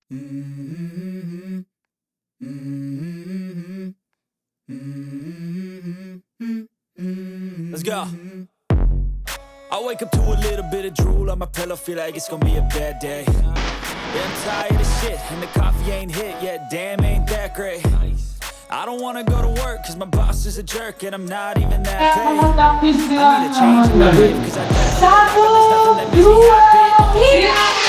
Let's go. I wake up to a little bit of drool on my pillow, feel like it's gonna be a bad day. Yeah, I'm tired of shit, and the coffee ain't hit yet, damn, ain't that great. I don't wanna go to work, cause my boss is a jerk, and I'm not even that paid. I need a change in my life, cause I got there's nothing that makes me happy.